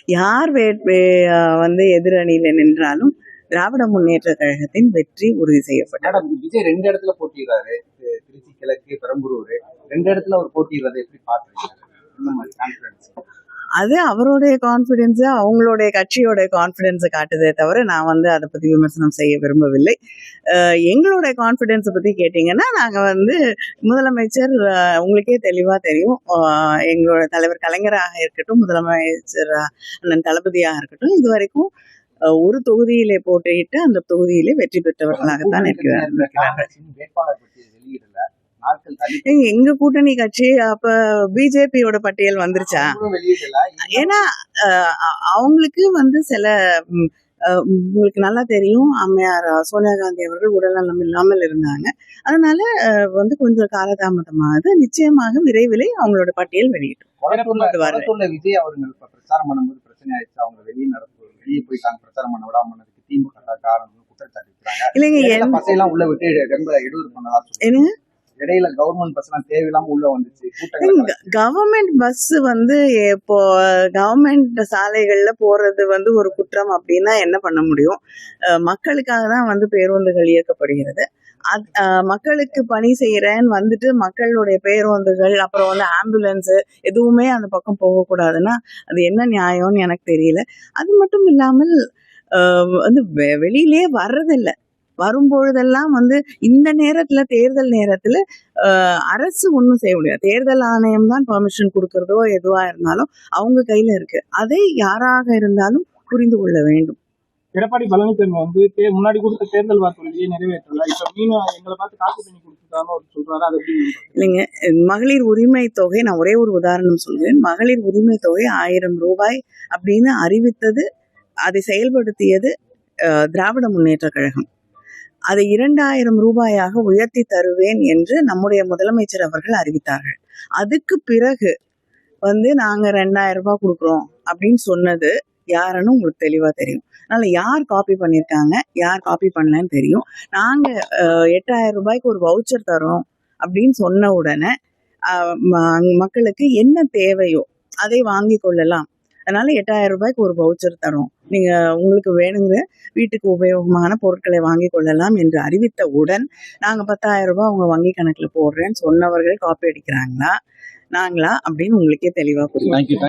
யார் வந்து எதிரணியில் நின்றாலும் திராவிட முன்னேற்ற கழகத்தின் வெற்றி உறுதி செய்யப்பட்டது. விஜய் 2 இடத்துல போட்டிடுறாரு, திருச்சி கிழக்கு, பெரம்பலூர் 2 இடத்துல அவர் போட்டிடுறதை எப்படி பாக்குறீங்க? அது அவருடைய கான்ஃபிடென்ஸ், அவங்களுடைய கட்சியோட கான்ஃபிடென்ஸை காட்டுதே தவிர நான் வந்து அதை பற்றி விமர்சனம் செய்ய விரும்பவில்லை. எங்களுடைய கான்ஃபிடென்ஸை பற்றி கேட்டிங்கன்னா, நாங்கள் வந்து முதலமைச்சர் உங்களுக்கே தெளிவாக தெரியும், எங்களோட தலைவர் கலைஞராக இருக்கட்டும், முதலமைச்சர் அண்ணன் தளபதியாக இருக்கட்டும், இது வரைக்கும் ஒரு தொகுதியிலே போட்டியிட்டு அந்த தொகுதியிலே வெற்றி பெற்றவர்களாகத்தான் இருக்கிறார்கள். எங்க கூட்டணி கட்சி அப்ப பிஜேபியோட பட்டியல் வந்துருச்சா? ஏன்னா அவங்களுக்கு வந்து சில உங்களுக்கு நல்லா தெரியும், அம்மையார் சோனியா காந்தி அவர்கள் உடல்நலம் இல்லாமல் இருந்தாங்க. அதனால வந்து கொஞ்சம் காலதாமதமாகுது. நிச்சயமாக விரைவிலே அவங்களோட பட்டியல் வெளியிட்டோம். விஜய் அவர்கள் பிரச்சாரம் பண்ணும்போது பிரச்சனை ஆயிடுச்சு, அவங்க வெளியே போயிட்டாங்க, பிரச்சாரம் பண்ண விடாம திமுக காரணம் குற்றச்சாட்டு இல்லைங்க. பசையெல்லாம் உள்ள விட்டு ரொம்ப இடையூறு பண்ணதா என்னங்க, இடையில கவர்மெண்ட் பஸ் எல்லாம் தேவையில்லாம உள்ள வந்துச்சு. கவர்மெண்ட் பஸ் வந்து இப்போ கவர்மெண்ட் சாலைகள்ல போறது வந்து ஒரு குற்றம் அப்படின்னா என்ன பண்ண முடியும்? மக்களுக்காக தான் வந்து பேருந்துகள் இயக்கப்படுகிறது. மக்களுக்கு பணி செய்யறேன்னு வந்துட்டு மக்களுடைய பேருந்துகள் அப்புறம் வந்து ஆம்புலன்ஸ் எதுவுமே அந்த பக்கம் போகக்கூடாதுன்னா அது என்ன நியாயம்னு எனக்கு தெரியல. அது மட்டும் இல்லாமல் வந்து வெளியிலே வர்றதில்லை. வரும்பொழுதெல்லாம் வந்து இந்த நேரத்துல தேர்தல் நேரத்துல அரசு ஒன்றும் செய்ய முடியாது. தேர்தல் ஆணையம் தான் பெர்மிஷன் கொடுக்கறதோ எதுவா இருந்தாலும் அவங்க கையில இருக்கு. அதை யாராக இருந்தாலும் புரிந்து கொள்ள வேண்டும். எடப்பாடி பழனிசாமி வந்து முன்னாடி கொடுத்த தேர்தல் வாக்குறுதியை நிறைவேற்றல, இப்ப மீண்டும் எங்களை பார்த்து காசு பண்ணி கொடுத்துட்டாங்க சொல்றாரு. அது எப்படி? இல்லைங்க, மகளிர் உரிமை தொகை, நான் ஒரே ஒரு உதாரணம் சொல்கிறேன். மகளிர் உரிமை தொகை 1000 ரூபாய் அப்படின்னு அறிவித்தது, அதை செயல்படுத்தியது திராவிட முன்னேற்ற கழகம். அதை 2000 ரூபாயாக உயர்த்தி தருவேன் என்று நம்முடைய முதலமைச்சர் அவர்கள் அறிவித்தார்கள். அதுக்கு பிறகு வந்து நாங்க 2000 ரூபாய் கொடுக்குறோம் அப்படின்னு சொன்னது யாருன்னு உங்களுக்கு தெளிவா தெரியும். அதனால யார் காப்பி பண்ணியிருக்காங்க, யார் காப்பி பண்ணலன்னு தெரியும். நாங்க 8000 ரூபாய்க்கு ஒரு வவுச்சர் தரோம் அப்படின்னு சொன்ன உடனே மக்களுக்கு என்ன தேவையோ அதை வாங்கி கொள்ளலாம். அதனால 8000 ரூபாய்க்கு ஒரு வவுச்சர் தரோம், நீங்க உங்களுக்கு வேணுங்கிற வீட்டுக்கு உபயோகமான பொருட்களை வாங்கி கொள்ளலாம் என்று அறிவித்தவுடன் நாங்க 10,000 ரூபாய் உங்க வங்கி கணக்குல போடுறேன்னு சொன்னவர்கள் காப்பி அடிக்கிறாங்களா நாங்களா அப்படின்னு உங்களுக்கே தெளிவா புரியும்.